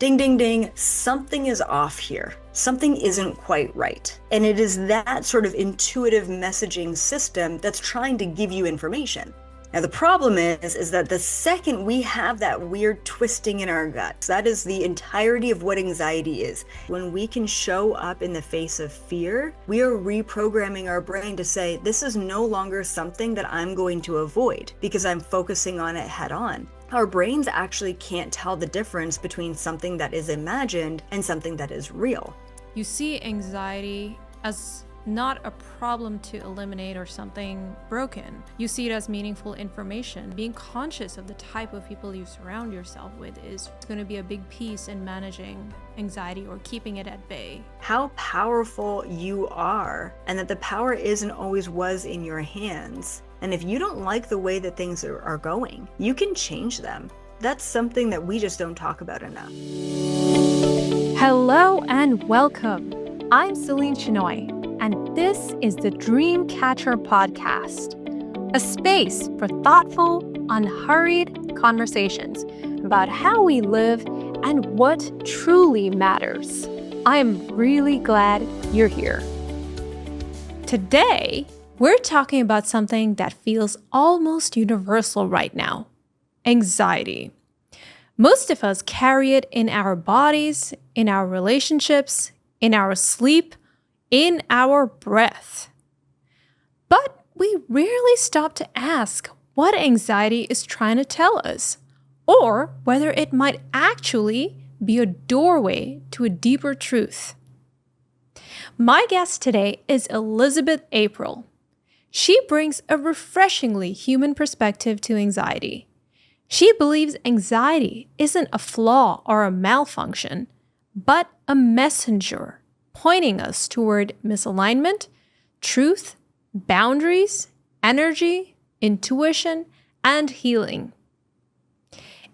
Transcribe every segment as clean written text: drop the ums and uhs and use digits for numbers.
ding, ding, ding, something is off here. Something isn't quite right. And it is that sort of intuitive messaging system that's trying to give you information. Now, the problem is that the second we have that weird twisting in our guts, that is the entirety of what anxiety is. When we can show up in the face of fear, we are reprogramming our brain to say, this is no longer something that I'm going to avoid because I'm focusing on it head on. Our brains actually can't tell the difference between something that is imagined and something that is real. You see anxiety as not a problem to eliminate or something broken. You see it as meaningful information. Being conscious of the type of people you surround yourself with is going to be a big piece in managing anxiety or keeping it at bay. How powerful you are, and that the power isn't always was in your hands. And if you don't like the way that things are going, you can change them. That's something that we just don't talk about enough. Hello and welcome. I'm Seline Shenoy, and this is the Dreamcatcher Podcast, a space for thoughtful, unhurried conversations about how we live and what truly matters. I'm really glad you're here. Today, we're talking about something that feels almost universal right now: anxiety. Most of us carry it in our bodies, in our relationships, in our sleep, in our breath. But we rarely stop to ask what anxiety is trying to tell us, or whether it might actually be a doorway to a deeper truth. My guest today is Elizabeth April. She brings a refreshingly human perspective to anxiety. She believes anxiety isn't a flaw or a malfunction, but a messenger pointing us toward misalignment, truth, boundaries, energy, intuition, and healing.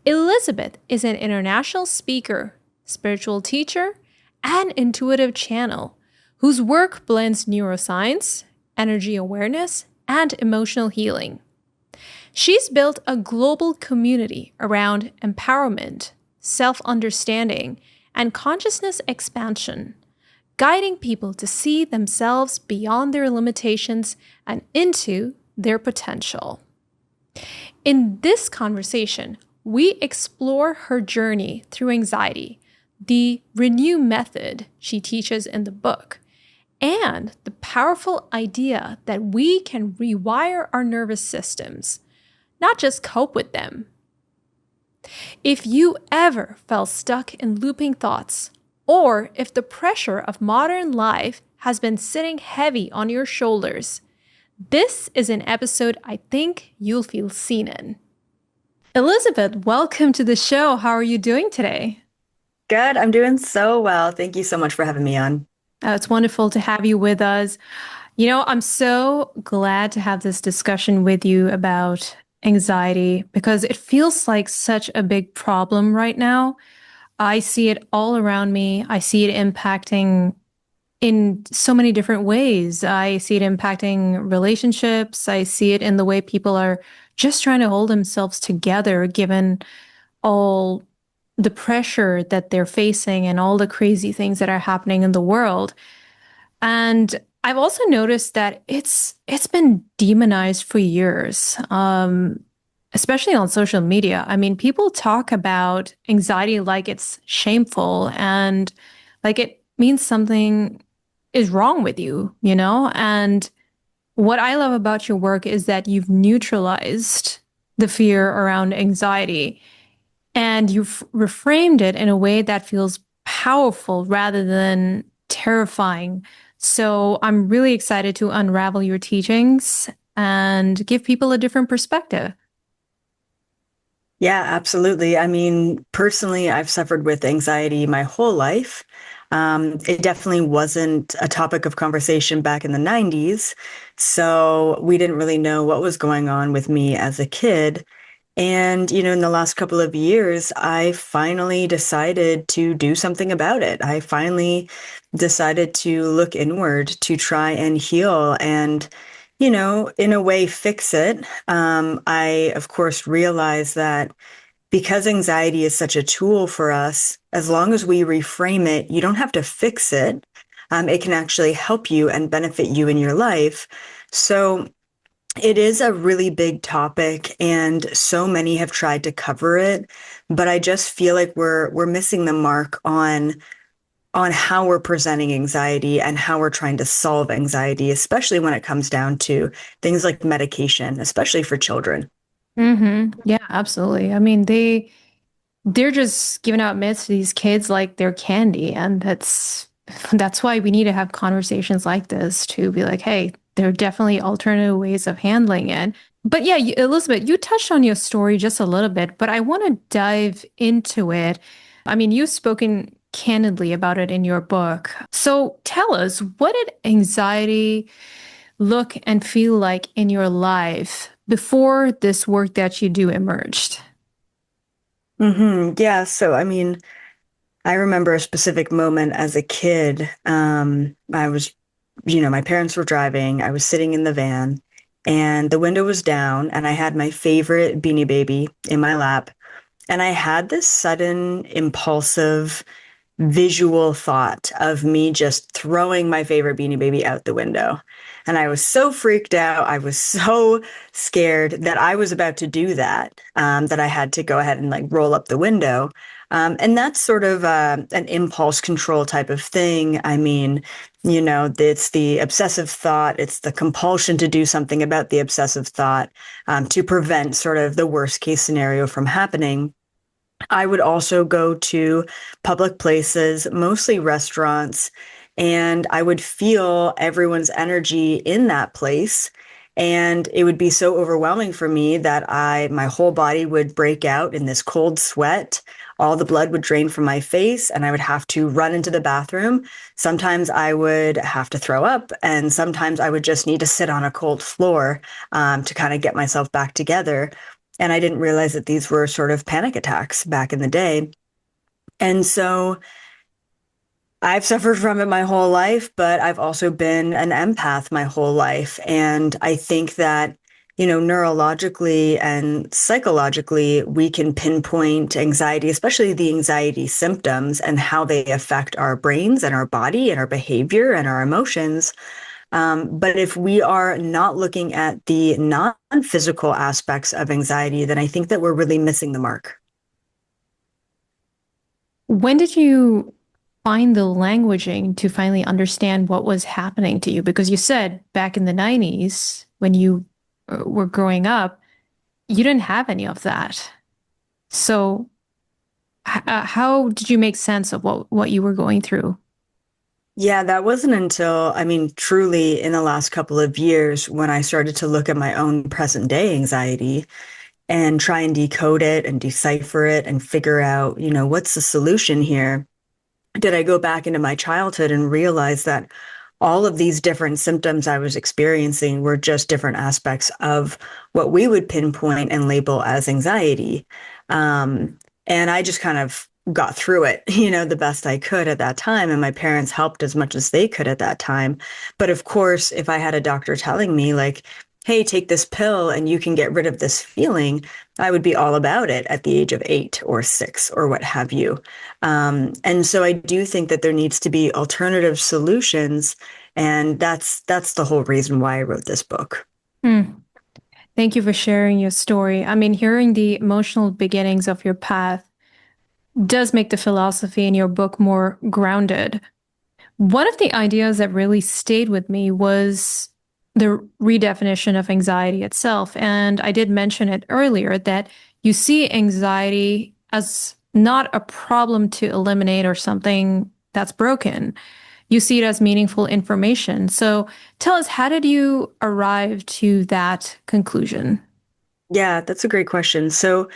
Elizabeth is an international speaker, spiritual teacher, and intuitive channel whose work blends neuroscience, energy awareness, and emotional healing. She's built a global community around empowerment, self-understanding, and consciousness expansion, guiding people to see themselves beyond their limitations and into their potential. In this conversation, we explore her journey through anxiety, the Renew method she teaches in the book, and the powerful idea that we can rewire our nervous systems, not just cope with them. If you ever felt stuck in looping thoughts, or if the pressure of modern life has been sitting heavy on your shoulders, this is an episode I think you'll feel seen in. Elizabeth, welcome to the show. How are you doing today? Good, I'm doing so well. Thank you so much for having me on. It's wonderful to have you with us. I'm so glad to have this discussion with you about anxiety because it feels like such a big problem right now. I see it all around me. I see it impacting in so many different ways. I see it impacting relationships. I see it in the way people are just trying to hold themselves together, given all the pressure that they're facing and all the crazy things that are happening in the world. And I've also noticed that it's been demonized for years, especially on social media. I mean, people talk about anxiety like it's shameful and like it means something is wrong with you, And what I love about your work is that you've neutralized the fear around anxiety and you've reframed it in a way that feels powerful rather than terrifying. So I'm really excited to unravel your teachings and give people a different perspective. Yeah, absolutely. I mean, personally, I've suffered with anxiety my whole life. It definitely wasn't a topic of conversation back in the 90s. So we didn't really know what was going on with me as a kid. And, in the last couple of years, I finally decided to do something about it. I finally decided to look inward to try and heal and, in a way, fix it. I, of course, realized that because anxiety is such a tool for us, as long as we reframe it, you don't have to fix it. It can actually help you and benefit you in your life. So it is a really big topic, and so many have tried to cover it, but I just feel like we're missing the mark on how we're presenting anxiety and how we're trying to solve anxiety, especially when it comes down to things like medication, especially for children. Yeah, absolutely. I mean, they're just giving out meds to these kids like they're candy, and that's why we need to have conversations like this to be like, hey, there are definitely alternative ways of handling it. But yeah, Elizabeth, you touched on your story just a little bit, but I want to dive into it. I mean, you've spoken candidly about it in your book. So tell us, what did anxiety look and feel like in your life before this work that you do emerged? Yeah. So, I mean, I remember a specific moment as a kid. I was, my parents were driving. I was sitting in the van and the window was down and I had my favorite Beanie Baby in my lap. And I had this sudden impulsive visual thought of me just throwing my favorite Beanie Baby out the window. And I was so freaked out. I was so scared that I was about to do that, that I had to go ahead and like roll up the window. And that's sort of an impulse control type of thing. I mean, it's the obsessive thought, it's the compulsion to do something about the obsessive thought, to prevent sort of the worst case scenario from happening. I would also go to public places, mostly restaurants, and I would feel everyone's energy in that place. And it would be so overwhelming for me that my whole body would break out in this cold sweat. All the blood would drain from my face, and I would have to run into the bathroom. Sometimes I would have to throw up, and sometimes I would just need to sit on a cold floor, to kind of get myself back together. And I didn't realize that these were sort of panic attacks back in the day. And so I've suffered from it my whole life, but I've also been an empath my whole life. And I think that, neurologically and psychologically, we can pinpoint anxiety, especially the anxiety symptoms and how they affect our brains and our body and our behavior and our emotions. But if we are not looking at the non-physical aspects of anxiety, then I think that we're really missing the mark. When did you find the languaging to finally understand what was happening to you? Because you said back in the 90s, when you were growing up, you didn't have any of that. So, how did you make sense of what you were going through? Yeah, that wasn't until, I mean, truly in the last couple of years when I started to look at my own present day anxiety and try and decode it and decipher it and figure out, what's the solution here. Did I go back into my childhood and realize that all of these different symptoms I was experiencing were just different aspects of what we would pinpoint and label as anxiety. And I just kind of got through it, the best I could at that time. And my parents helped as much as they could at that time. But of course, if I had a doctor telling me, like, hey, take this pill and you can get rid of this feeling, I would be all about it at the age of 8 or 6 or what have you. And so I do think that there needs to be alternative solutions. And that's the whole reason why I wrote this book. Hmm. Thank you for sharing your story. I mean, hearing the emotional beginnings of your path does make the philosophy in your book more grounded. One of the ideas that really stayed with me was the redefinition of anxiety itself. And I did mention it earlier that you see anxiety as not a problem to eliminate or something that's broken. You see it as meaningful information. So tell us, how did you arrive to that conclusion? Yeah, that's a great question. So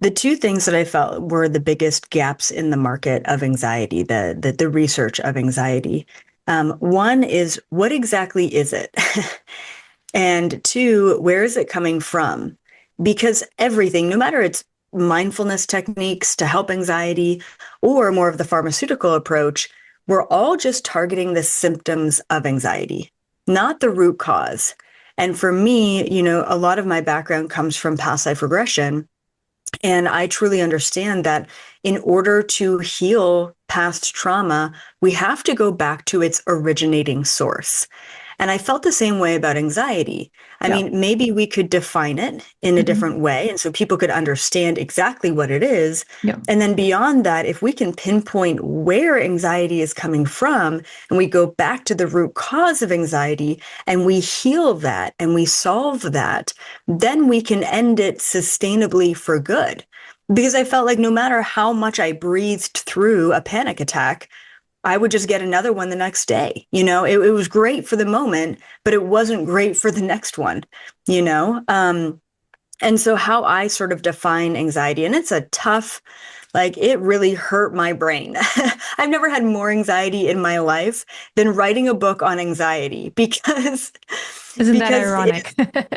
the two things that I felt were the biggest gaps in the market of anxiety, the research of anxiety. One is, what exactly is it? And two, where is it coming from? Because everything, no matter it's mindfulness techniques to help anxiety or more of the pharmaceutical approach, we're all just targeting the symptoms of anxiety, not the root cause. And for me, a lot of my background comes from past life regression. And I truly understand that in order to heal past trauma, we have to go back to its originating source. And I felt the same way about anxiety. I Yeah. mean, maybe we could define it in a Hmm. different way, and so people could understand exactly what it is. Yeah. And then beyond that, if we can pinpoint where anxiety is coming from, and we go back to the root cause of anxiety, and we heal that and we solve that, then we can end it sustainably for good. Because I felt like no matter how much I breathed through a panic attack, I would just get another one the next day. It was great for the moment, but it wasn't great for the next one, you know? And so how I sort of define anxiety, and it's a tough, like it really hurt my brain. I've never had more anxiety in my life than writing a book on anxiety because Isn't that because ironic?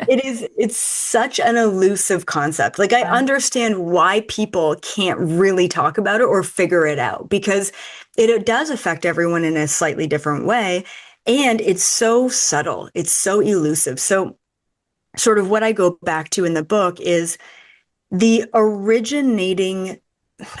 it's such an elusive concept. Like I Yeah. understand why people can't really talk about it or figure it out because it does affect everyone in a slightly different way. And it's so subtle. It's so elusive. So sort of what I go back to in the book is the originating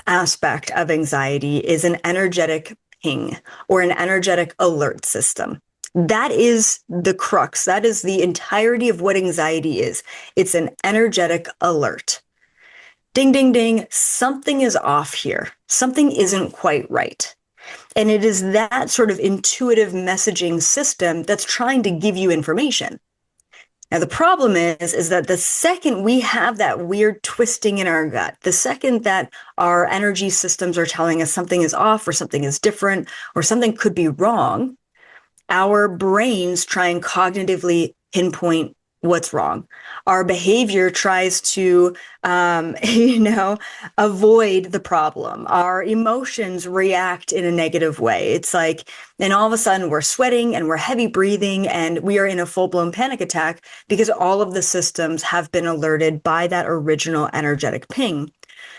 aspect of anxiety is an energetic ping or an energetic alert system. That is the crux. That is the entirety of what anxiety is. It's an energetic alert. Ding, ding, ding. Something is off here. Something isn't quite right. And it is that sort of intuitive messaging system that's trying to give you information. Now, the problem is that the second we have that weird twisting in our gut, the second that our energy systems are telling us something is off or something is different or something could be wrong, our brains try and cognitively pinpoint what's wrong. Our behavior tries to, avoid the problem. Our emotions react in a negative way. It's like, and all of a sudden we're sweating and we're heavy breathing and we are in a full blown panic attack because all of the systems have been alerted by that original energetic ping.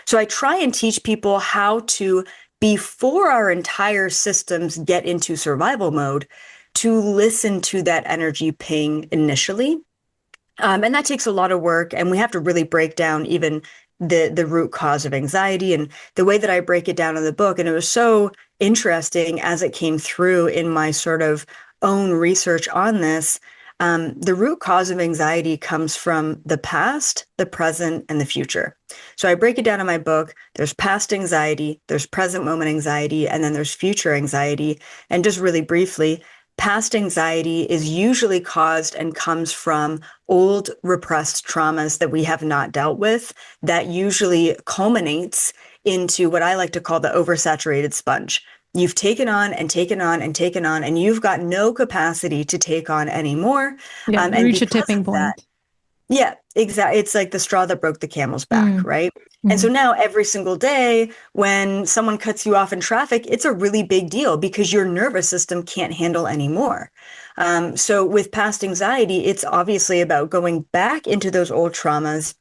So I try and teach people how to, before our entire systems get into survival mode, to listen to that energy ping initially. And that takes a lot of work. And we have to really break down even the root cause of anxiety and the way that I break it down in the book. And it was so interesting as it came through in my sort of own research on this. The root cause of anxiety comes from the past, the present, and the future. So I break it down in my book. There's past anxiety, there's present moment anxiety, and then there's future anxiety. And just really briefly, past anxiety is usually caused and comes from old repressed traumas that we have not dealt with. That usually culminates into what I like to call the oversaturated sponge. You've taken on and taken on and taken on, and you've got no capacity to take on anymore. Yeah. You And reach a because tipping of that, point. yeah, exactly. It's like the straw that broke the camel's back, Mm. right? And so Mm. now every single day when someone cuts you off in traffic, it's a really big deal because your nervous system can't handle anymore. So with past anxiety, it's obviously about going back into those old traumas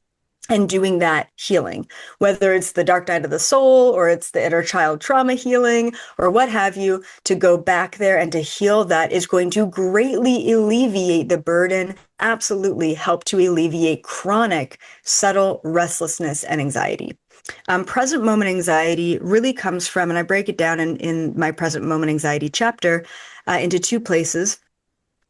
and doing that healing, whether it's the dark night of the soul or it's the inner child trauma healing or what have you, to go back there and to heal that is going to greatly alleviate the burden, absolutely help to alleviate chronic, subtle restlessness and anxiety. Present moment anxiety really comes from, and I break it down in my present moment anxiety chapter into two places.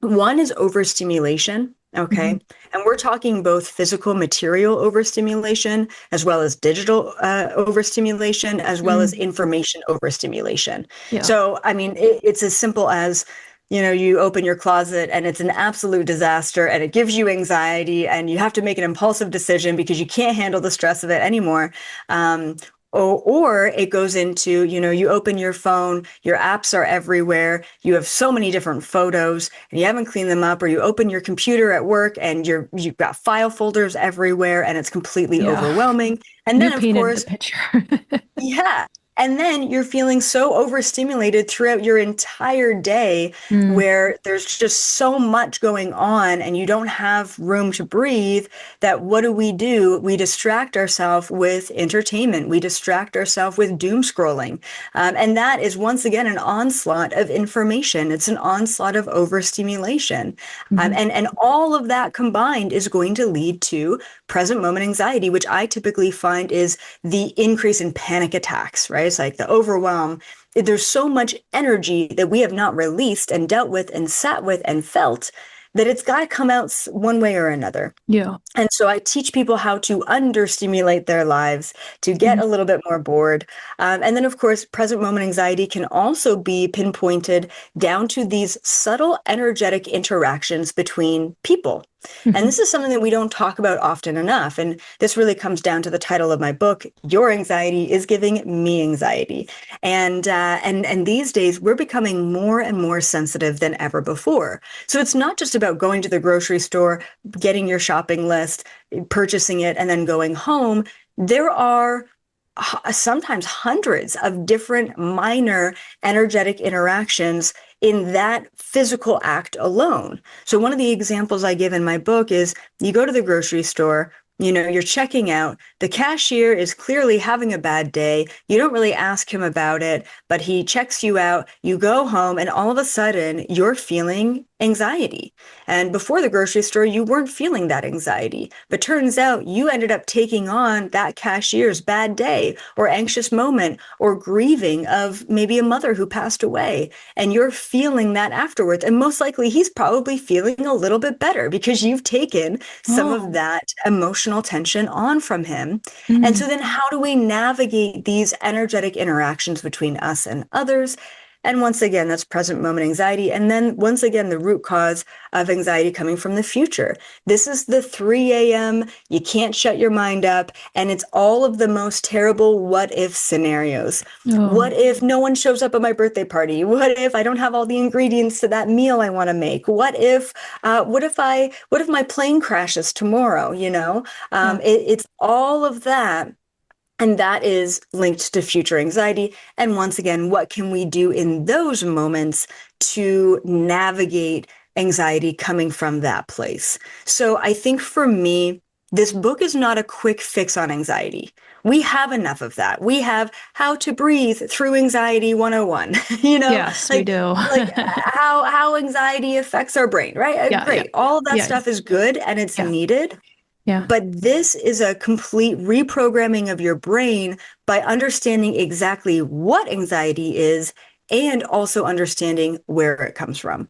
One is overstimulation. Mhm. Okay. And we're talking both physical material overstimulation as well as digital overstimulation, as well as Mm. information overstimulation. Yeah. So, I mean, it's as simple as, you open your closet and it's an absolute disaster and it gives you anxiety and you have to make an impulsive decision because you can't handle the stress of it anymore. Um, or it goes into, you open your phone, your apps are everywhere, you have so many different photos and you haven't cleaned them up, or you open your computer at work and you've got file folders everywhere and it's completely Yeah. overwhelming. And You then of painted the course, picture. yeah. And then you're feeling so overstimulated throughout your entire day Mm, where there's just so much going on and you don't have room to breathe that what do? We distract ourselves with entertainment. We distract ourselves with doom scrolling. And that is once again an onslaught of information. It's an onslaught of overstimulation. mhm. And all of that combined is going to lead to present moment anxiety, which I typically find is the increase in panic attacks, right? It's like the overwhelm. There's so much energy that we have not released and dealt with and sat with and felt that it's got to come out one way or another. Yeah. And so I teach people how to understimulate their lives, to get Mhm, a little bit more bored. And then, of course, present moment anxiety can also be pinpointed down to these subtle energetic interactions between people. And mhm. this is something that we don't talk about often enough. And this really comes down to the title of my book, Your Anxiety is Giving Me Anxiety. And these days, we're becoming more and more sensitive than ever before. So it's not just about going to the grocery store, getting your shopping list, purchasing it, and then going home. There are sometimes hundreds of different minor energetic interactions in that physical act alone. So one of the examples I give in my book is you go to the grocery store, you're checking out. The cashier is clearly having a bad day. You don't really ask him about it, but he checks you out. You go home, and all of a sudden, you're feeling anxiety. And before the grocery store, you weren't feeling that anxiety. But turns out you ended up taking on that cashier's bad day or anxious moment or grieving of maybe a mother who passed away. And you're feeling that afterwards. And most likely, he's probably feeling a little bit better because you've taken some of Oh. that emotional tension on from him. And Mm. so then how do we navigate these energetic interactions between us and others? And once again, that's present moment anxiety. And then once again, the root cause of anxiety coming from the future. This is the 3 a.m. You can't shut your mind up. And it's all of the most terrible what if scenarios. What Oh. if no one shows up at my birthday party? What if I don't have all the ingredients to that meal I want to make? What if my plane crashes tomorrow? Yeah. It's all of that. And that is linked to future anxiety. And once again, what can we do in those moments to navigate anxiety coming from that place? So I think for me, this book is not a quick fix on anxiety. We have enough of that. We have how to breathe through anxiety 101, Yes, we like do. how anxiety affects our brain, right? Yeah, yeah, Great. All of that yeah, stuff is good and it's yeah, needed. yeah. But this is a complete reprogramming of your brain by understanding exactly what anxiety is and also understanding where it comes from.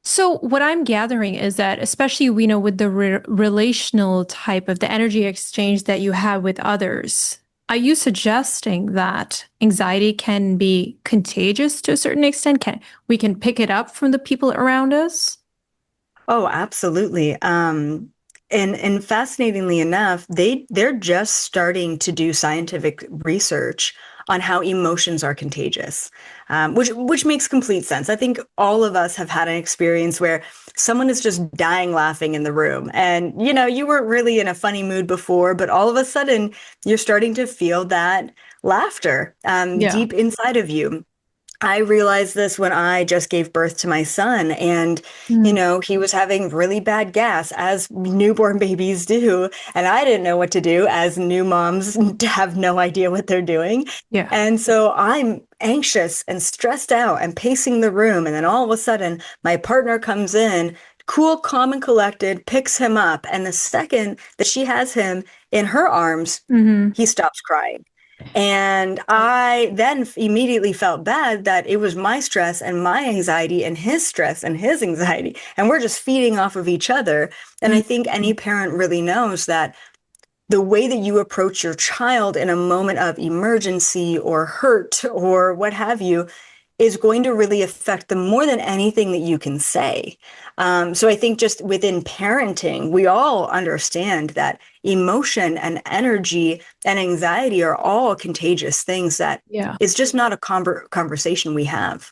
So what I'm gathering is that, especially we know with the relational type of the energy exchange that you have with others, are you suggesting that anxiety can be contagious to a certain extent? Can we can pick it up from the people around us? Oh, absolutely. And fascinatingly enough, they're just starting to do scientific research on how emotions are contagious, which makes complete sense. I think all of us have had an experience where someone is just dying laughing in the room, and you weren't really in a funny mood before, but all of a sudden you're starting to feel that laughter Yeah. deep inside of you. I realized this when I just gave birth to my son, and Mm. he was having really bad gas, as newborn babies do, and I didn't know what to do, as new moms have no idea what they're doing. Yeah. And so I'm anxious and stressed out and pacing the room, and then all of a sudden my partner comes in, cool, calm, and collected, picks him up, and the second that she has him in her arms, Hmm. he stops crying. And I then immediately felt bad that it was my stress and my anxiety and his stress and his anxiety. And we're just feeding off of each other. And I think any parent really knows that the way that you approach your child in a moment of emergency or hurt or what have you is going to really affect them more than anything that you can say. So I think just within parenting, we all understand that emotion and energy and anxiety are all contagious things that Yeah. it's just not a conversation we have.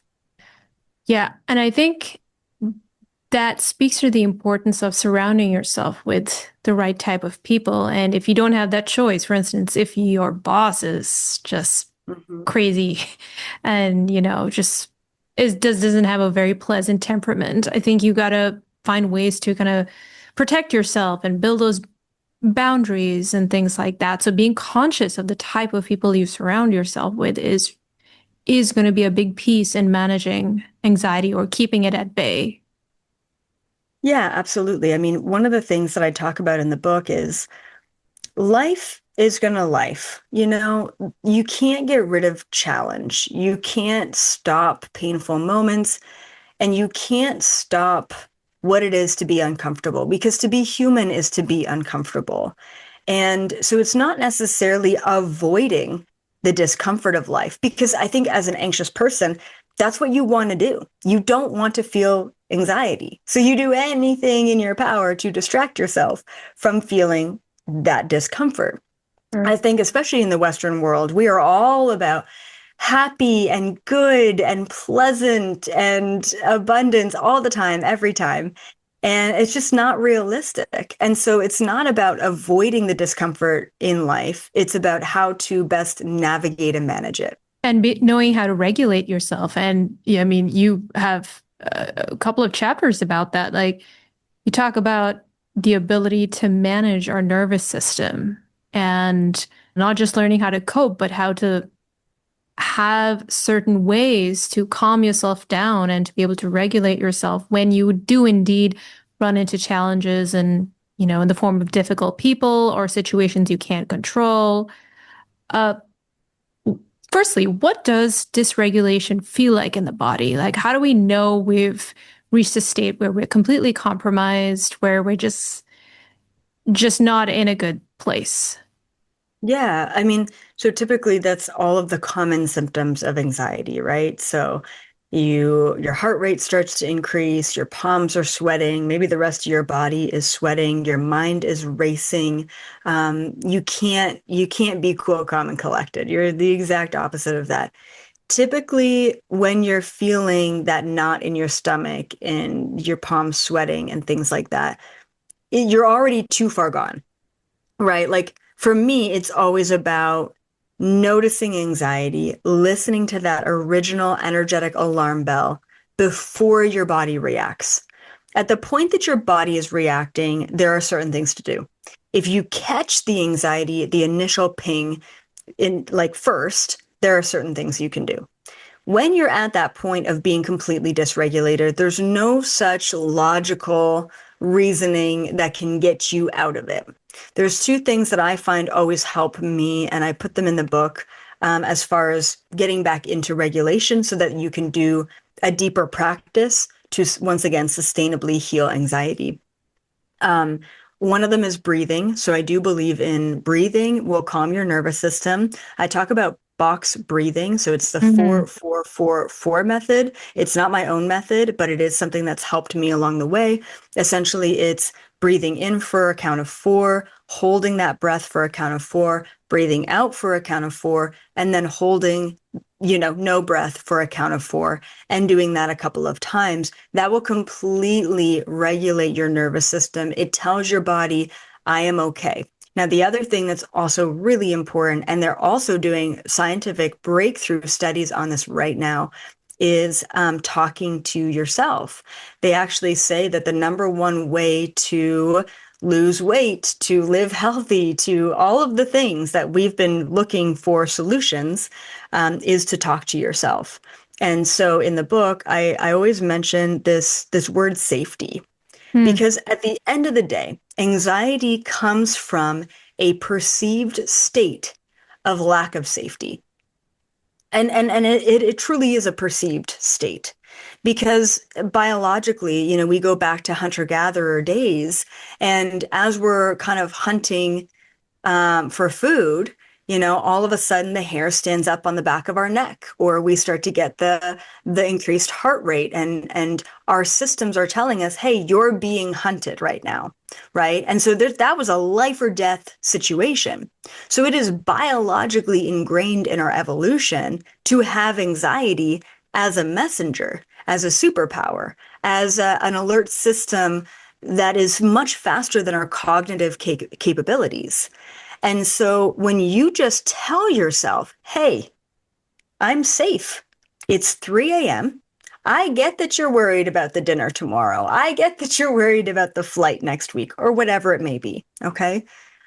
Yeah. And I think that speaks to the importance of surrounding yourself with the right type of people. And if you don't have that choice, for instance, if your boss is just Mhm. crazy and, just doesn't have a very pleasant temperament. I think you got to find ways to kind of protect yourself and build those boundaries and things like that. So being conscious of the type of people you surround yourself with is going to be a big piece in managing anxiety or keeping it at bay. Yeah, absolutely. I mean, one of the things that I talk about in the book is life is gonna life. You can't get rid of challenge. You can't stop painful moments, and you can't stop what it is to be uncomfortable, because to be human is to be uncomfortable. And so it's not necessarily avoiding the discomfort of life, because I think as an anxious person, that's what you want to do. You don't want to feel anxiety. So you do anything in your power to distract yourself from feeling that discomfort. Sure. I think, especially in the Western world, we are all about happy and good and pleasant and abundance all the time, every time. And it's just not realistic. And so it's not about avoiding the discomfort in life, it's about how to best navigate and manage it. And knowing how to regulate yourself. And yeah, I mean, you have a couple of chapters about that. Like you talk about the ability to manage our nervous system and not just learning how to cope, but how to have certain ways to calm yourself down and to be able to regulate yourself when you do indeed run into challenges and, in the form of difficult people or situations you can't control. Uh, Firstly, what does dysregulation feel like in the body? Like, how do we know we've reached a state where we're completely compromised, where we're just not in a good place? Yeah, I mean, so typically that's all of the common symptoms of anxiety, right? So your heart rate starts to increase, your palms are sweating, maybe the rest of your body is sweating, your mind is racing. You can't be cool, calm, and collected. You're the exact opposite of that. Typically, when you're feeling that knot in your stomach and your palms sweating and things like that, you're already too far gone. Right. Like for me, it's always about noticing anxiety, listening to that original energetic alarm bell before your body reacts. At the point that your body is reacting, there are certain things to do. If you catch the anxiety, the initial ping in like first, there are certain things you can do. When you're at that point of being completely dysregulated, there's no such logical reasoning that can get you out of it. There's two things that I find always help me, and I put them in the book as far as getting back into regulation so that you can do a deeper practice to once again sustainably heal anxiety. Um, One of them is breathing. So I do believe in breathing will calm your nervous system. I talk about box breathing. So it's the Mm-hmm. 4-4-4-4 method. It's not my own method, but it is something that's helped me along the way. Essentially, it's breathing in for a count of four, holding that breath for a count of four, breathing out for a count of four, and then holding, no breath for a count of four, and doing that a couple of times. That will completely regulate your nervous system. It tells your body, I am okay. Now, the other thing that's also really important, and they're also doing scientific breakthrough studies on this right now, is talking to yourself. They actually say that the number one way to lose weight, to live healthy, to all of the things that we've been looking for solutions, is to talk to yourself. And so in the book, I always mention this word safety, Hmm. because at the end of the day, anxiety comes from a perceived state of lack of safety. And it truly is a perceived state, because biologically, we go back to hunter-gatherer days, and as we're kind of hunting for food, all of a sudden the hair stands up on the back of our neck, or we start to get the increased heart rate, and our systems are telling us, hey, you're being hunted right now, right? And so that was a life or death situation. So it is biologically ingrained in our evolution to have anxiety as a messenger, as a superpower, as an alert system that is much faster than our cognitive capabilities. And so when you just tell yourself, hey, I'm safe. It's 3 a.m. I get that you're worried about the dinner tomorrow. I get that you're worried about the flight next week or whatever it may be. Okay.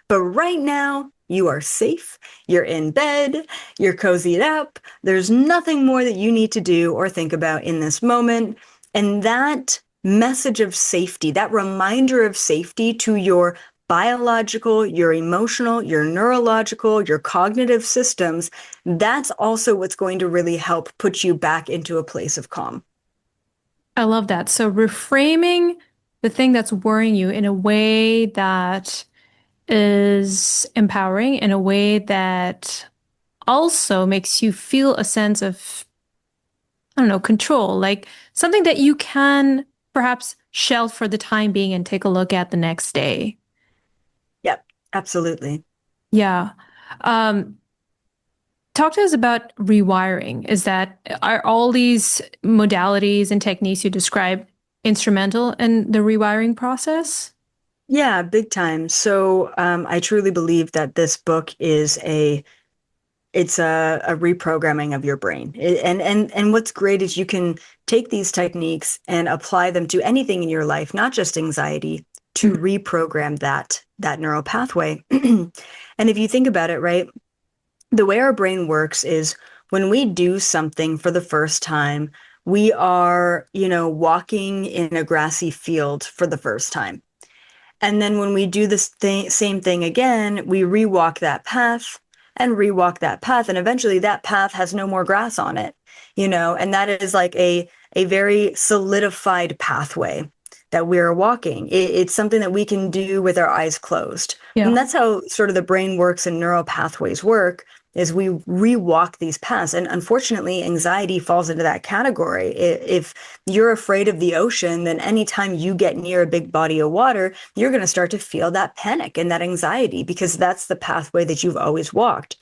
But right now, you are safe. You're in bed. You're cozied up. There's nothing more that you need to do or think about in this moment. And that message of safety, that reminder of safety to your biological, your emotional, your neurological, your cognitive systems, that's also what's going to really help put you back into a place of calm. I love that. So reframing the thing that's worrying you in a way that is empowering, in a way that also makes you feel a sense of, I don't know, control, like something that you can perhaps shelve for the time being and take a look at the next day. Yep, absolutely. Yeah. Um, Talk to us about rewiring. Are all these modalities and techniques you describe instrumental in the rewiring process? Yeah, big time. So I truly believe that this book is a reprogramming of your brain. And what's great is you can take these techniques and apply them to anything in your life, not just anxiety, to Mhm. reprogram that neural pathway. And if you think about it, right, the way our brain works is when we do something for the first time, we are, walking in a grassy field for the first time. And then when we do this same thing again, we rewalk that path and rewalk that path. And eventually that path has no more grass on it, and that is like a very solidified pathway that we're walking. It's something that we can do with our eyes closed. And Yeah. that's how sort of the brain works and neural pathways work is we rewalk these paths. And unfortunately, anxiety falls into that category. If you're afraid of the ocean, then anytime you get near a big body of water, you're going to start to feel that panic and that anxiety because that's the pathway that you've always walked.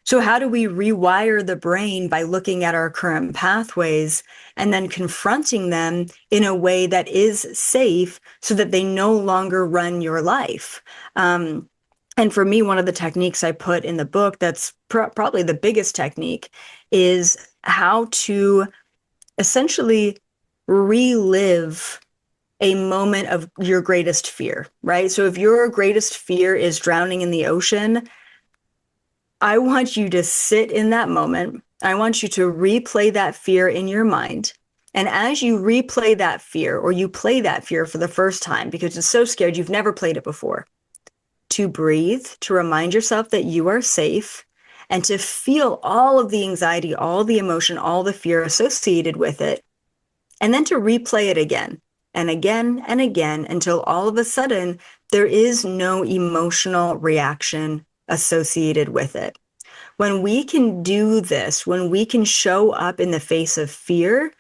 So, how do we rewire the brain by looking at our current pathways and then confronting them in a way that is safe so that they no longer run your life? And for me, one of the techniques I put in the book that's probably the biggest technique is how to essentially relive a moment of your greatest fear, right? So if your greatest fear is drowning in the ocean, I want you to sit in that moment. I want you to replay that fear in your mind. And as you replay that fear or you play that fear for the first time because it's so scared you've never played it before, to breathe, to remind yourself that you are safe, and to feel all of the anxiety, all the emotion, all the fear associated with it, and then to replay it again and again and again until all of a sudden there is no emotional reaction associated with it. When we can do this, when we can show up in the face of fear,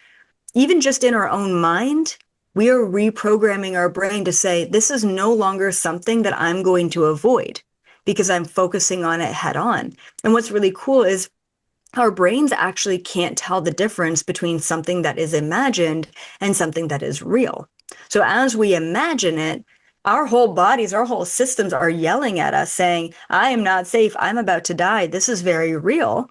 even just in our own mind, we are reprogramming our brain to say, this is no longer something that I'm going to avoid because I'm focusing on it head on. And what's really cool is our brains actually can't tell the difference between something that is imagined and something that is real. So as we imagine it, our whole bodies, our whole systems are yelling at us saying, I am not safe. I'm about to die. This is very real.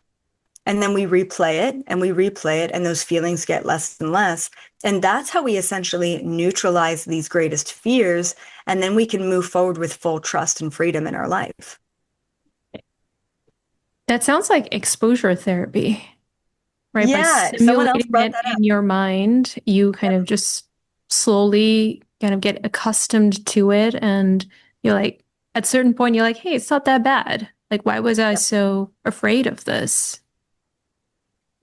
And then we replay it and we replay it, and those feelings get less and less. And that's how we essentially neutralize these greatest fears. And then we can move forward with full trust and freedom in our life. That sounds like exposure therapy, right? By Yeah, someone else simulating brought it that up. in your mind, you kind of just slowly kind of get accustomed to it. And you're like, at a certain point, you're like, hey, it's not that bad. Like, why was I so afraid of this?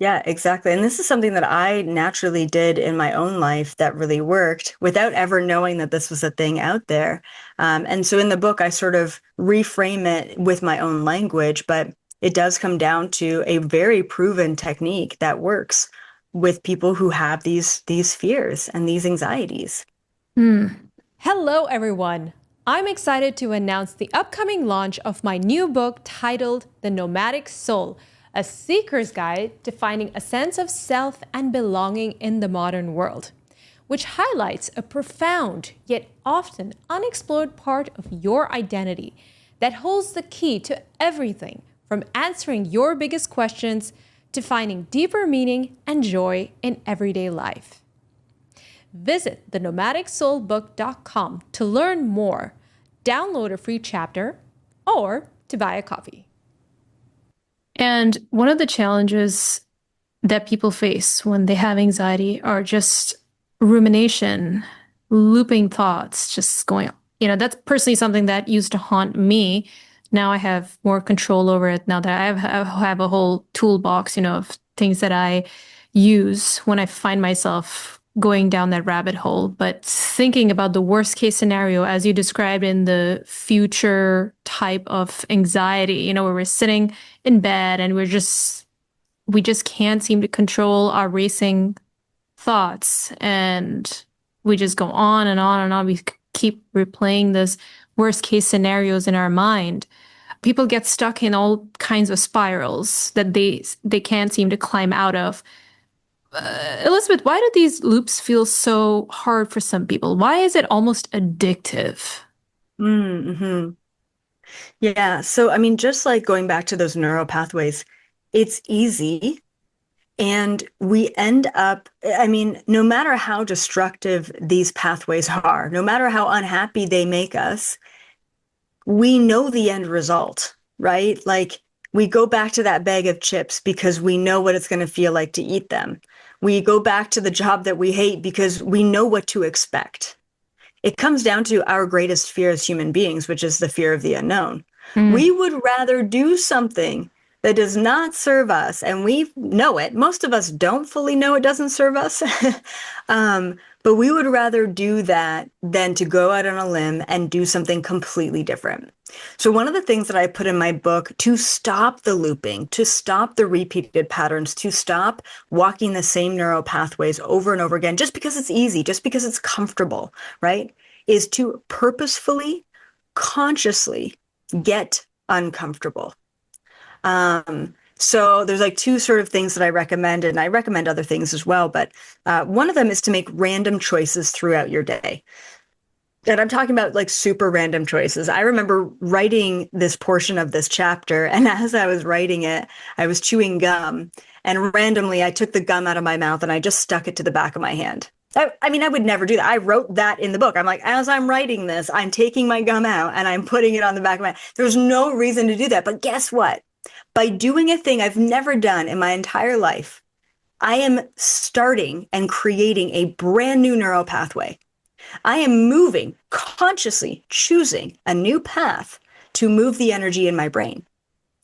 Yeah, exactly. And this is something that I naturally did in my own life that really worked without ever knowing that this was a thing out there. And so in the book, I sort of reframe it with my own language, but it does come down to a very proven technique that works with people who have these fears and these anxieties. Hmm. Hello, everyone. I'm excited to announce the upcoming launch of my new book titled The Nomadic Soul, a seeker's guide to finding a sense of self and belonging in the modern world, which highlights a profound yet often unexplored part of your identity that holds the key to everything from answering your biggest questions to finding deeper meaning and joy in everyday life. Visit thenomadicsoulbook.com to learn more, download a free chapter, or to buy a copy. And one of the challenges that people face when they have anxiety are just rumination, looping thoughts, just going, that's personally something that used to haunt me. Now I have more control over it now that I have a whole toolbox, of things that I use when I find myself going down that rabbit hole. But thinking about the worst case scenario, as you described in the future type of anxiety, where we're sitting in bed and we just can't seem to control our racing thoughts, and we just go on and on and on. We keep replaying this worst case scenarios in our mind. People get stuck in all kinds of spirals that they can't seem to climb out of. Elizabeth, why do these loops feel so hard for some people? Why is it almost addictive? Mm-hmm. Yeah. So, I mean, just like going back to those neural pathways, it's easy. And we end up, I mean, no matter how destructive these pathways are, no matter how unhappy they make us, we know the end result, right? Like we go back to that bag of chips because we know what it's going to feel like to eat them. We go back to the job that we hate because we know what to expect. It comes down to our greatest fear as human beings, which is the fear of the unknown. Mm. We would rather do something that does not serve us, and we know it. Most of us don't fully know it doesn't serve us. But we would rather do that than to go out on a limb and do something completely different. So one of the things that I put in my book to stop the looping, to stop the repeated patterns, to stop walking the same neural pathways over and over again, just because it's easy, just because it's comfortable, right, is to purposefully, consciously get uncomfortable. So there's like two sort of things that I recommend, and I recommend other things as well. But one of them is to make random choices throughout your day. And I'm talking about like super random choices. I remember writing this portion of this chapter, and as I was writing it, I was chewing gum, and randomly I took the gum out of my mouth and I just stuck it to the back of my hand. I mean, I would never do that. I wrote that in the book. I'm like, as I'm writing this, I'm taking my gum out and I'm putting it on the back of my. There's no reason to do that. But guess what? By doing a thing I've never done in my entire life, I am starting and creating a brand new neural pathway. I am moving, consciously choosing a new path to move the energy in my brain.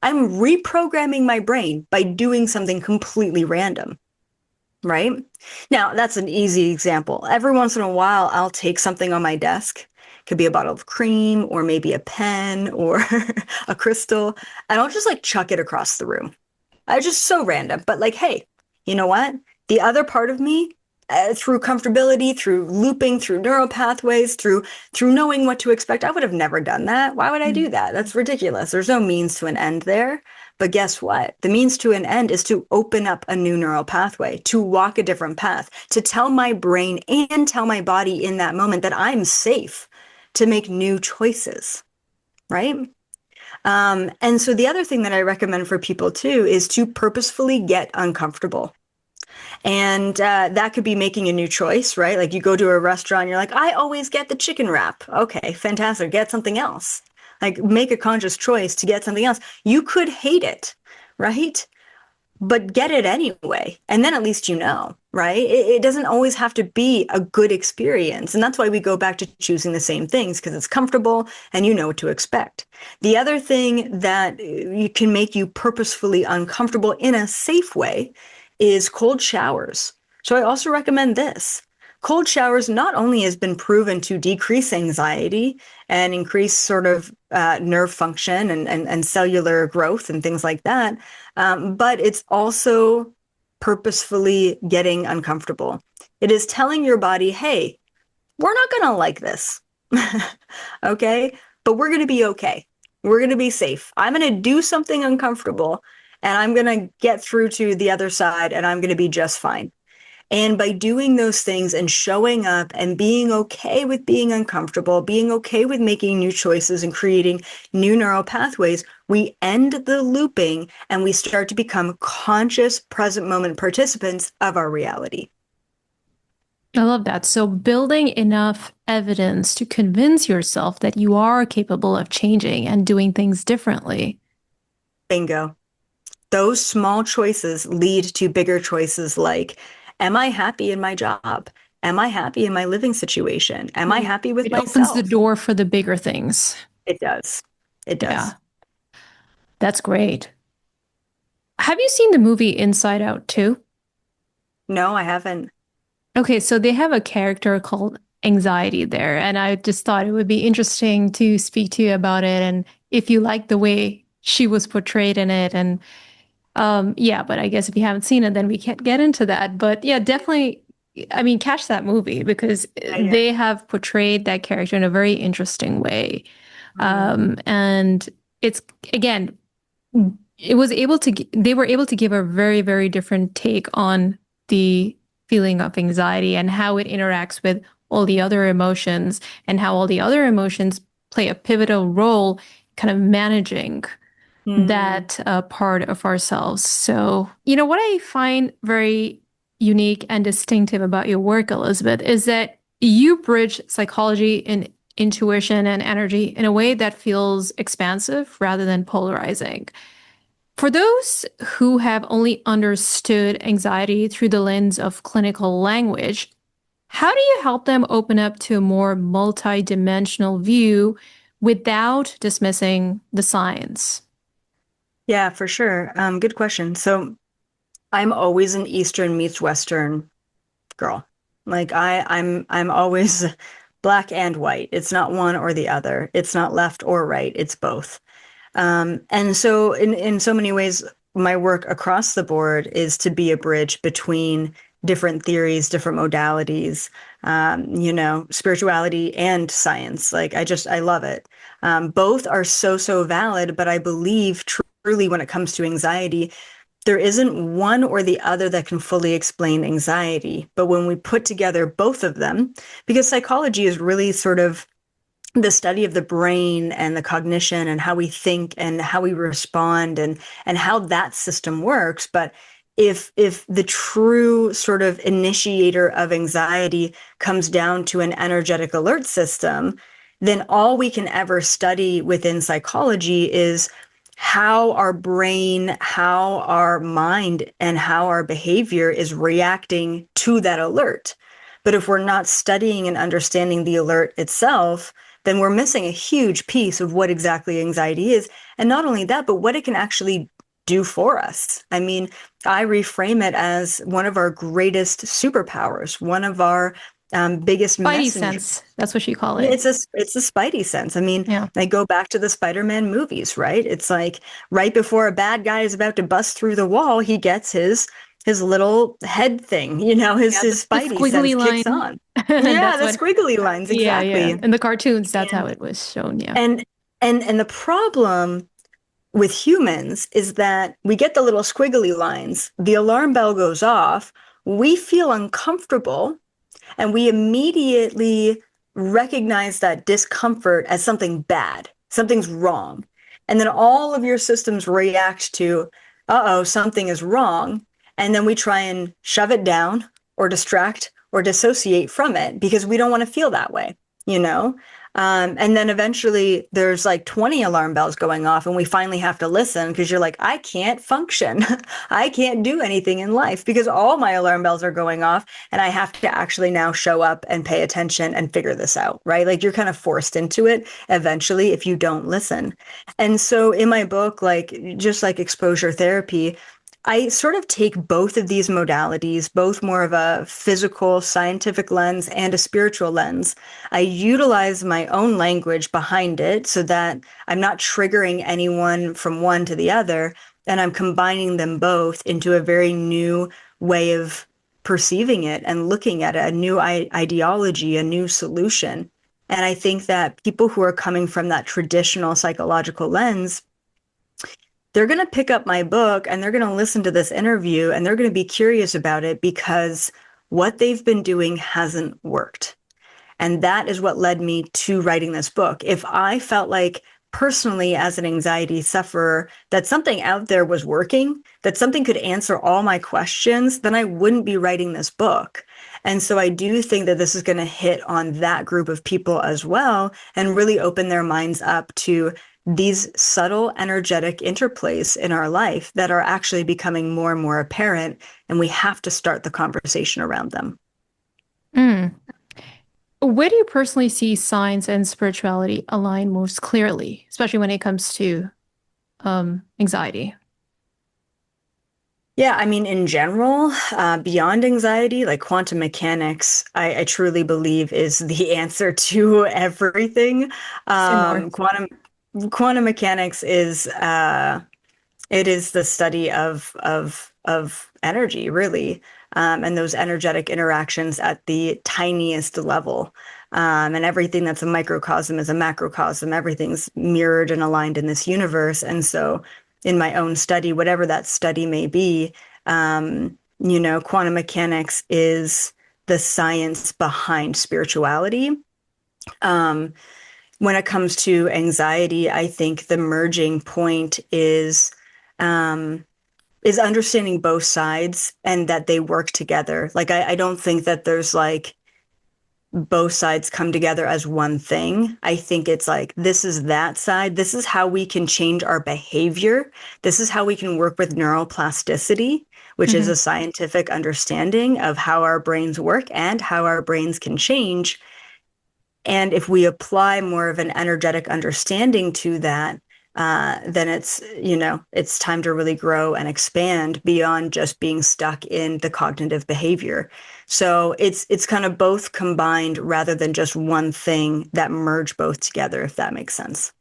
I'm reprogramming my brain by doing something completely random, right? Now, that's an easy example. Every once in a while, I'll take something on my desk. It could be a bottle of cream or maybe a pen or a crystal, and I'll just like chuck it across the room. I just so random, but like, hey, you know what? The other part of me, through comfortability, through looping, through neural pathways, through knowing what to expect, I would have never done that. Why would I do that? That's ridiculous. There's no means to an end there. But guess what? The means to an end is to open up a new neural pathway, to walk a different path, to tell my brain and tell my body in that moment that I'm safe to make new choices, right? And so the other thing that I recommend for people too is to purposefully get uncomfortable. And that could be making a new choice, right? Like you go to a restaurant, you're like, I always get the chicken wrap. Okay, fantastic. Get something else. Like make a conscious choice to get something else. You could hate it, right? But get it anyway. And then at least you know, right? It doesn't always have to be a good experience. And that's why we go back to choosing the same things, because it's comfortable and you know what to expect. The other thing that you can make you purposefully uncomfortable in a safe way is cold showers. So I also recommend this. Cold showers not only has been proven to decrease anxiety and increase sort of nerve function and cellular growth and things like that, but it's also purposefully getting uncomfortable. It is telling your body, hey, we're not going to like this, okay? But we're going to be okay. We're going to be safe. I'm going to do something uncomfortable and I'm going to get through to the other side and I'm going to be just fine. And by doing those things and showing up and being okay with being uncomfortable, being okay with making new choices and creating new neural pathways, we end the looping and we start to become conscious present moment participants of our reality. I love that. So building enough evidence to convince yourself that you are capable of changing and doing things differently. Bingo. Those small choices lead to bigger choices like, am I happy in my job? Am I happy in my living situation? Am I happy with It opens the myself? door for the bigger things. It does. It Yeah, does. that's great. Have you seen the movie Inside Out too? No, I haven't. Okay, so they have a character called Anxiety there, and I just thought it would be interesting to speak to you about it and if you like the way she was portrayed in it. And yeah, but I guess if you haven't seen it, then we can't get into that. But yeah, definitely, I mean, catch that movie because Yeah. they have portrayed that character in a very interesting way. Mm. And it's again, it was able to, they were able to give a very, very different take on the feeling of anxiety and how it interacts with all the other emotions and how all the other emotions play a pivotal role kind of managing Mm. that part of ourselves. So, you know, what I find very unique and distinctive about your work, Elizabeth, is that you bridge psychology and intuition and energy in a way that feels expansive rather than polarizing. For those who have only understood anxiety through the lens of clinical language, how do you help them open up to a more multidimensional view without dismissing the science? Yeah, for sure. Good question. So I'm always an Eastern meets Western girl. Like I'm always black and white. It's not one or the other. It's not left or right. It's both. And so in so many ways, my work across the board is to be a bridge between different theories, different modalities, spirituality and science. Like I love it. Both are so valid, but I believe truly when it comes to anxiety, there isn't one or the other that can fully explain anxiety. But when we put together both of them, because psychology is really sort of the study of the brain and the cognition and how we think and how we respond and how that system works. But if the true sort of initiator of anxiety comes down to an energetic alert system, then all we can ever study within psychology is how our brain, how our mind, and how our behavior is reacting to that alert. But if we're not studying and understanding the alert itself, then we're missing a huge piece of what exactly anxiety is. And not only that, but what it can actually do for us. I mean, I reframe it as one of our greatest superpowers, one of our biggest Spidey messengers. sense. That's what you call Yeah, it. it's a spidey sense. I mean, Yeah. I go back to the Spider-Man movies, right? It's like right before a bad guy is about to bust through the wall, he gets his little head thing, Yeah, his the spidey sense squiggly kicks line. on. Yeah, That's the what, squiggly lines, yeah, yeah. exactly. In the cartoons, that's how And it was shown. Yeah. and and the problem with humans is that we get the little squiggly lines, the alarm bell goes off, we feel uncomfortable, and we immediately recognize that discomfort as something bad, something's wrong. And then all of your systems react to, uh-oh, something is wrong. And then we try and shove it down or distract or dissociate from it because we don't want to feel that way, you know? And then eventually there's like 20 alarm bells going off, and we finally have to listen because you're like, I can't function. I can't do anything in life because all my alarm bells are going off, and I have to actually now show up and pay attention and figure this out, right? Like you're kind of forced into it eventually if you don't listen. And so in my book, like just like exposure therapy, I sort of take both of these modalities, both more of a physical, scientific lens and a spiritual lens. I utilize my own language behind it so that I'm not triggering anyone from one to the other, and I'm combining them both into a very new way of perceiving it and looking at it, a new ideology, a new solution. And I think that people who are coming from that traditional psychological lens, they're going to pick up my book and they're going to listen to this interview and they're going to be curious about it because what they've been doing hasn't worked. And that is what led me to writing this book. If I felt like personally as an anxiety sufferer that something out there was working, that something could answer all my questions, then I wouldn't be writing this book. And so I do think that this is going to hit on that group of people as well and really open their minds up to these subtle energetic interplays in our life that are actually becoming more and more apparent, and we have to start the conversation around them. Mm. Where do you personally see science and spirituality align most clearly, especially when it comes to anxiety? Yeah, I mean, in general, beyond anxiety, like quantum mechanics, I truly believe is the answer to everything. Say more. Quantum mechanics is it is the study of energy, really, and those energetic interactions at the tiniest level. And everything that's a microcosm is a macrocosm. Everything's mirrored and aligned in this universe. And so, in my own study, whatever that study may be, quantum mechanics is the science behind spirituality. Um, when it comes to anxiety, I think the merging point is understanding both sides and that they work together. Like I don't think that there's like both sides come together as one thing. I think it's like this is that side. This is how we can change our behavior. This is how we can work with neuroplasticity, which is Hmm. a scientific understanding of how our brains work and how our brains can change. And if we apply more of an energetic understanding to that, then it's time to really grow and expand beyond just being stuck in the cognitive behavior. So it's kind of both combined rather than just one thing that merge both together, if that makes sense.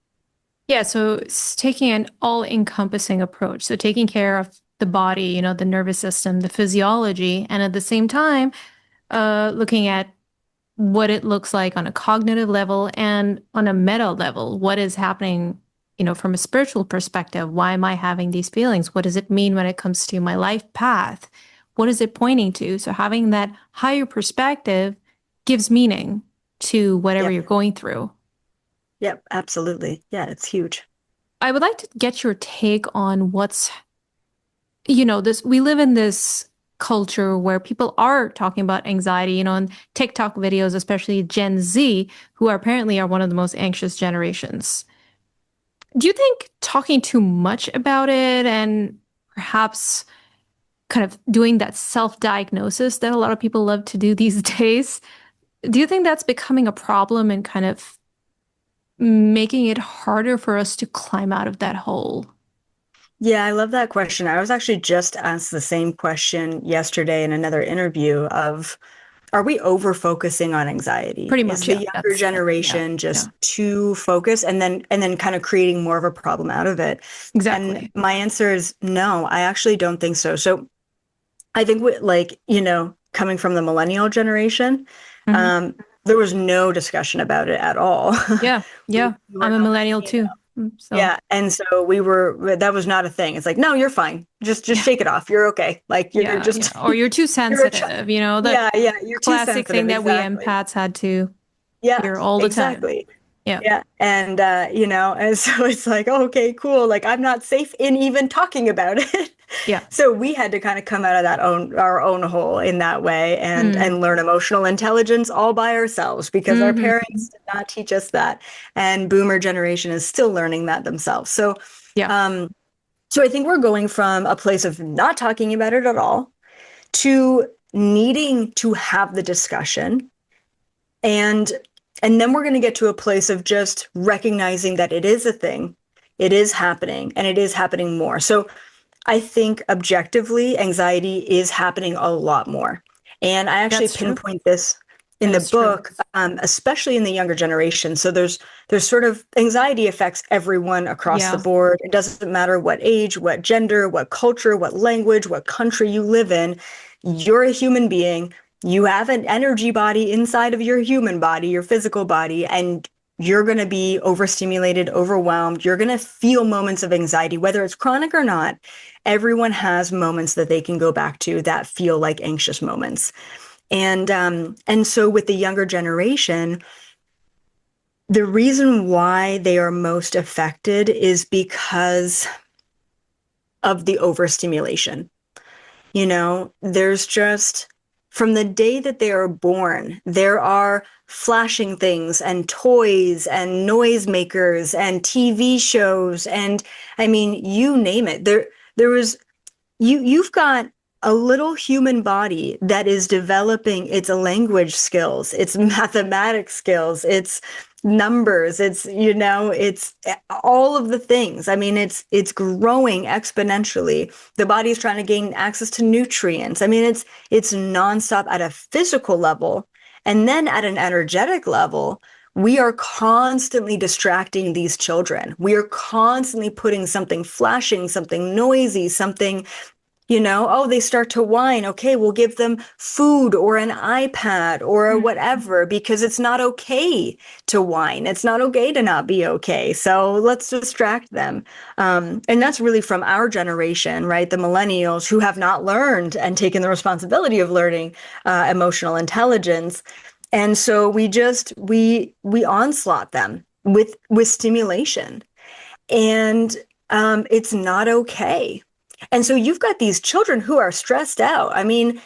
Yeah, so it's taking an all-encompassing approach. So taking care of the body, the nervous system, the physiology, and at the same time, looking at what it looks like on a cognitive level and on a meta level. What is happening, from a spiritual perspective? Why am I having these feelings? What does it mean when it comes to my life path? What is it pointing to? So having that higher perspective gives meaning to whatever Yep. you're going through. Yep. Absolutely. Yeah. It's huge. I would like to get your take on this, we live in this culture where people are talking about anxiety, in TikTok videos, especially Gen Z, who apparently are one of the most anxious generations. Do you think talking too much about it and perhaps kind of doing that self-diagnosis that a lot of people love to do these days, do you think that's becoming a problem and kind of making it harder for us to climb out of that hole? Yeah, I love that question. I was actually just asked the same question yesterday in another interview of, are we over focusing on anxiety? Pretty Is much, the yeah. younger That's yeah, generation yeah, just too focused and then kind of creating more of a problem out of it? And exactly. my answer is no, I actually don't think so. So I think coming from the millennial generation, Hmm. um, there was no discussion about it at all. Yeah, We yeah. were I'm a not, millennial too. So yeah, and so that was not a thing. It's like, no, you're fine. Just yeah, shake it off. You're okay. Like you're yeah, just or you're too you're a child. sensitive, the Yeah, yeah, you're too classic sensitive. thing that we Exactly. empaths had to Yeah, hear all the time. exactly. Yeah, Yeah. And and so it's like, oh, okay, cool. Like I'm not safe in even talking about it. yeah. So we had to kind of come out of our own hole in that way Mm. and learn emotional intelligence all by ourselves because our Hmm. parents did not teach us that. And boomer generation is still learning that themselves. Yeah, Um, so I think we're going from a place of not talking about it at all to needing to have the discussion and and then we're going to get to a place of just recognizing that it is a thing, it is happening, and it is happening more. So I think objectively, anxiety is happening a lot more. And I actually that's true. pinpoint this in That the is true. book, especially in the younger generation. So there's sort of anxiety affects everyone across the Yeah. board. It doesn't matter what age, what gender, what culture, what language, what country you live in. You're a human being. You have an energy body inside of your human body, your physical body, and you're going to be overstimulated, overwhelmed. You're going to feel moments of anxiety, whether it's chronic or not. Everyone has moments that they can go back to that feel like anxious moments. And so with the younger generation, The reason why they are most affected is because of the overstimulation. There's just from the day that they are born, there are flashing things and toys and noisemakers and TV shows. And I mean, you name it. There was you've got a little human body that is developing its language skills, its mathematics skills, its numbers, it's all of the things. I mean, it's growing exponentially. The body is trying to gain access to nutrients. I mean, it's nonstop at a physical level. And then at an energetic level, we are constantly distracting these children. We are constantly putting something flashing, something noisy, something, oh, they start to whine. Okay, we'll give them food or an iPad or whatever, because it's not okay to whine. It's not okay to not be okay. So let's distract them. And that's really from our generation, right? The millennials who have not learned and taken the responsibility of learning emotional intelligence. And so we onslaught them with stimulation. And it's not okay. And so you've got these children who are stressed out. I mean,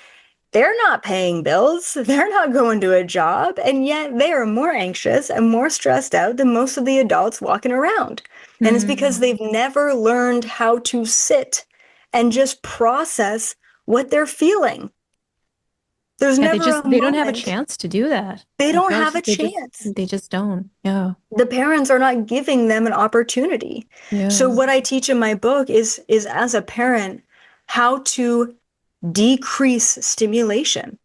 they're not paying bills, they're not going to a job, and yet they are more anxious and more stressed out than most of the adults walking around. And it's because they've never learned how to sit and just process what they're feeling. There's Yeah, never a they don't have a moment. chance to do that. They Like don't have most, a chance. they just don't. Yeah. The parents are not giving them an opportunity. So Yeah. what I teach in my book is as a parent, how to decrease stimulation,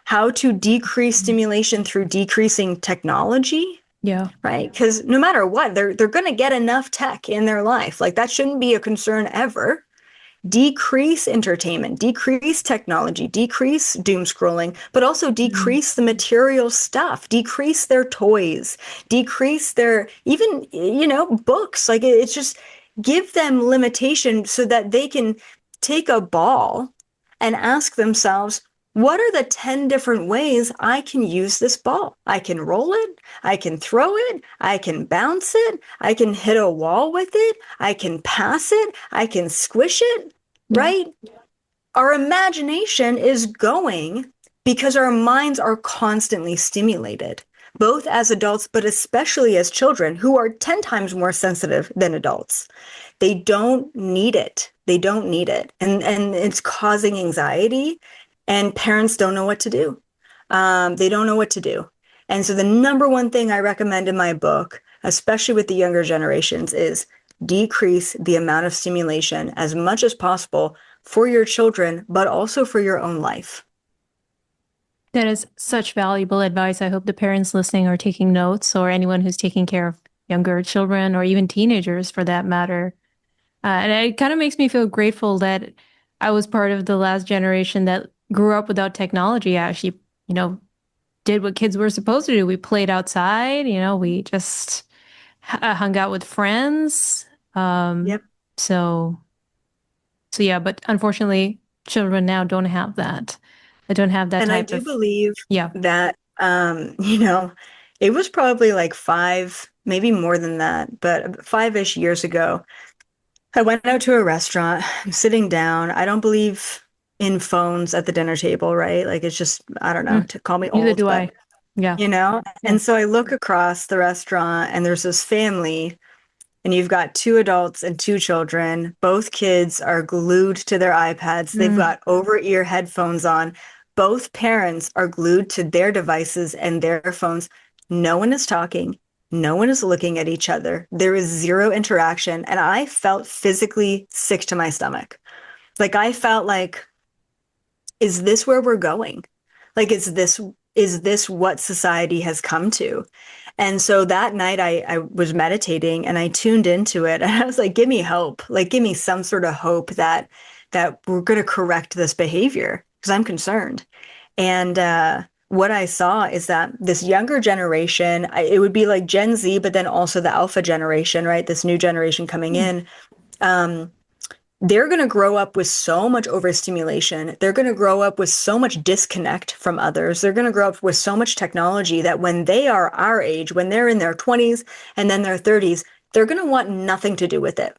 how to decrease stimulation through decreasing technology, Yeah. right? Because no matter what, they're going to get enough tech in their life. Like that shouldn't be a concern ever. Decrease entertainment, decrease technology, decrease doom scrolling, but also decrease the material stuff, decrease their toys, decrease their even, books. Like it's just give them limitation so that they can take a ball and ask themselves, what are the 10 different ways I can use this ball? I can roll it, I can throw it, I can bounce it, I can hit a wall with it, I can pass it, I can squish it, Yeah. right? Our imagination is going because our minds are constantly stimulated, both as adults, but especially as children who are 10 times more sensitive than adults. They don't need it. They don't need it. And it's causing anxiety, and parents don't know what to do. They don't know what to do. And so the number one thing I recommend in my book, especially with the younger generations, is decrease the amount of stimulation as much as possible for your children, but also for your own life. That is such valuable advice. I hope the parents listening are taking notes, or anyone who's taking care of younger children or even teenagers for that matter. And it kind of makes me feel grateful that I was part of the last generation that grew up without technology. I actually, did what kids were supposed to do. We played outside, we just hung out with friends. Yep. So, so yeah, but unfortunately, children now don't have that. They don't have that And I type do of, believe yeah. that, it was probably like five, maybe more than that, but 5-ish years ago, I went out to a restaurant. I'm sitting down. I don't believe in phones at the dinner table, right? Like it's just, I don't know, Mm, to call me neither old, do but I. Yeah. Yeah. and so I look across the restaurant and there's this family, and you've got two adults and two children. Both kids are glued to their iPads. They've Mm, got over-ear headphones on. Both parents are glued to their devices and their phones. No one is talking. No one is looking at each other. There is zero interaction. And I felt physically sick to my stomach. Like I felt like, is this where we're going? Like, is this what society has come to? And so that night I was meditating and I tuned into it and I was like, give me hope. Like, give me some sort of hope that we're going to correct this behavior because I'm concerned. And what I saw is that this younger generation, it would be like Gen Z, but then also the alpha generation, right? This new generation coming mm, in. Um, they're going to grow up with so much overstimulation. They're going to grow up with so much disconnect from others. They're going to grow up with so much technology that when they are our age, when they're in their 20s and then their 30s, they're going to want nothing to do with it.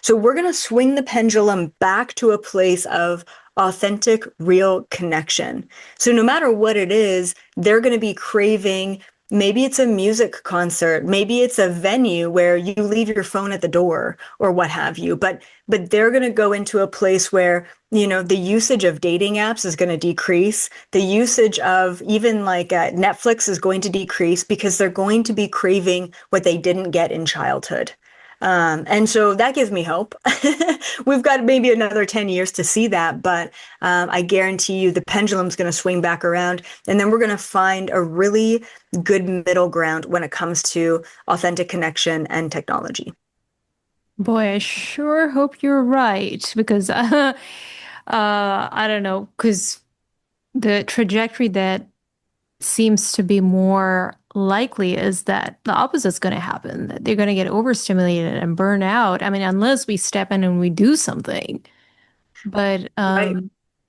So we're going to swing the pendulum back to a place of authentic, real connection. So no matter what it is, they're going to be craving. Maybe it's a music concert. Maybe it's a venue where you leave your phone at the door or what have you. But they're going to go into a place where, the usage of dating apps is going to decrease. The usage of even like Netflix is going to decrease because they're going to be craving what they didn't get in childhood. And so that gives me hope. We've got maybe another 10 years to see that, but I guarantee you the pendulum's going to swing back around, and then we're going to find a really good middle ground when it comes to authentic connection and technology. Boy, I sure hope you're right because I don't know, because the trajectory that seems to be more likely is that the opposite's going to happen, that they're going to get overstimulated and burn out. I mean, unless we step in and we do something. But Right.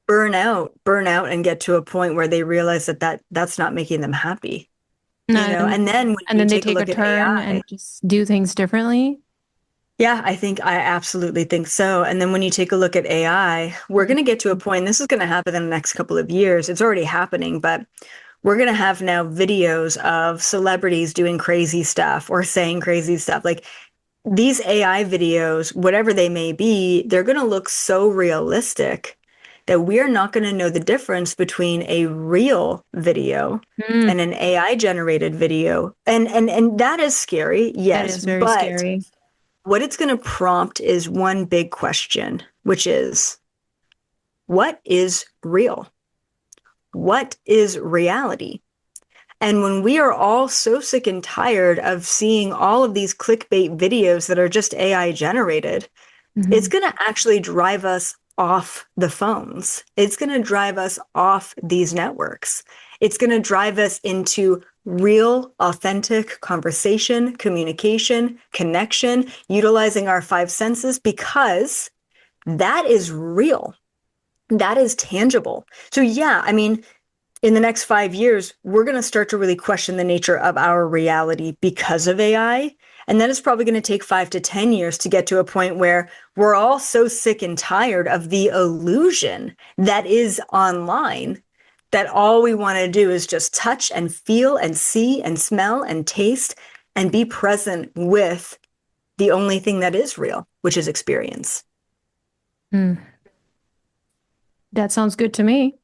Burn out and get to a point where they realize that's not making them happy, and, and then when and you then they take a take a look at turn AI. and just do things differently. Yeah, I absolutely think so. And then when you take a look at AI, we're going to get to a point, this is going to happen in the next couple of years. It's already happening, but we're going to have now videos of celebrities doing crazy stuff or saying crazy stuff. Like these AI videos, whatever they may be, they're going to look so realistic that we're not going to know the difference between a real video Mm, and an AI generated video. And that is scary, that yes, is very but scary. what it's going to prompt is one big question, which is, what is real? What is reality? And when we are all so sick and tired of seeing all of these clickbait videos that are just AI generated, it's Mhm. going to actually drive us off the phones. It's going to drive us off these networks. It's going to drive us into real, authentic conversation, communication, connection, utilizing our five senses because that is real. That is tangible. So, yeah, I mean, in the next 5 years, we're going to start to really question the nature of our reality because of AI. And then it's probably going to take 5 to 10 years to get to a point where we're all so sick and tired of the illusion that is online that all we want to do is just touch and feel and see and smell and taste and be present with the only thing that is real, which is experience. Mm, that sounds good to me.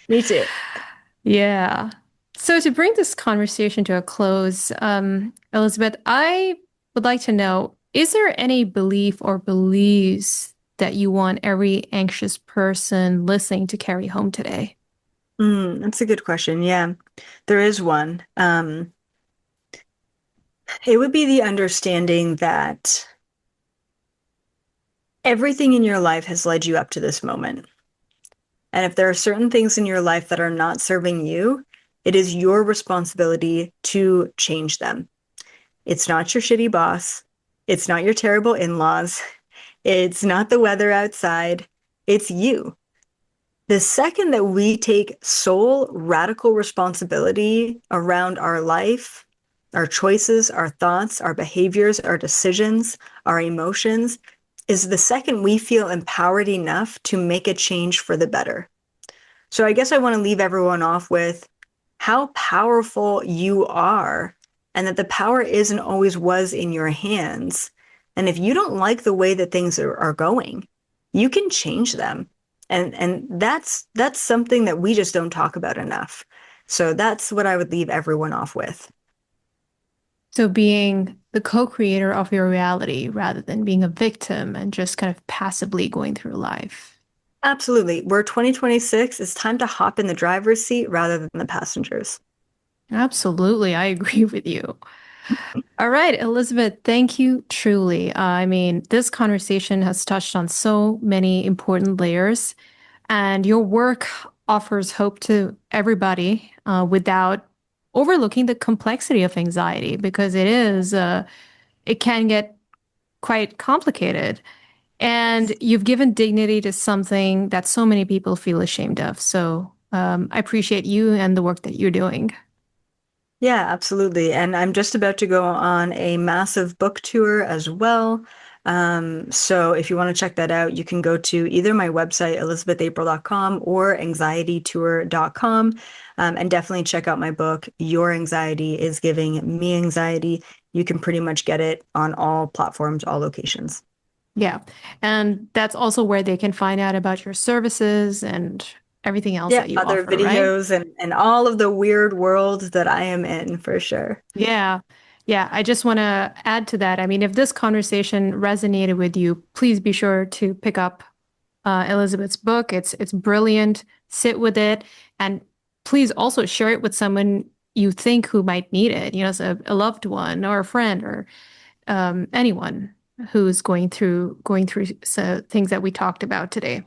Me too. Yeah. So to bring this conversation to a close, Elizabeth, I would like to know, is there any belief or beliefs that you want every anxious person listening to carry home today? That's a good question. Yeah, there is one. It would be the understanding that everything in your life has led you up to this moment. And if there are certain things in your life that are not serving you, it is your responsibility to change them. It's not your shitty boss. It's not your terrible in-laws. It's not the weather outside. It's you. The second that we take sole radical responsibility around our life, our choices, our thoughts, our behaviors, our decisions, our emotions, is the second we feel empowered enough to make a change for the better. So I guess I want to leave everyone off with how powerful you are and that the power is and always was in your hands. And if you don't like the way that things are going, you can change them. And that's something that we just don't talk about enough. So that's what I would leave everyone off with. So being the co-creator of your reality rather than being a victim and just kind of passively going through life. Absolutely. We're 2026. It's time to hop in the driver's seat rather than the passengers. Absolutely, I agree with you. All right, Elizabeth, thank you truly. I mean, this conversation has touched on so many important layers, and your work offers hope to everybody without overlooking the complexity of anxiety because it can get quite complicated. And you've given dignity to something that so many people feel ashamed of. So I appreciate you and the work that you're doing. Yeah, absolutely. And I'm just about to go on a massive book tour as well. So if you want to check that out, you can go to either my website, elizabethapril.com or anxietytour.com, and definitely check out my book, Your Anxiety is Giving Me Anxiety. You can pretty much get it on all platforms, all locations. Yeah. And that's also where they can find out about your services and everything else Yeah, that you other offer, right? videos and all of the weird worlds that I am in for sure. Yeah. Yeah. I just want to add to that. I mean, if this conversation resonated with you, please be sure to pick up Elizabeth's book. It's brilliant. Sit with it, and please also share it with someone you think who might need it. You know, so a loved one or a friend or anyone who's going through so things that we talked about today.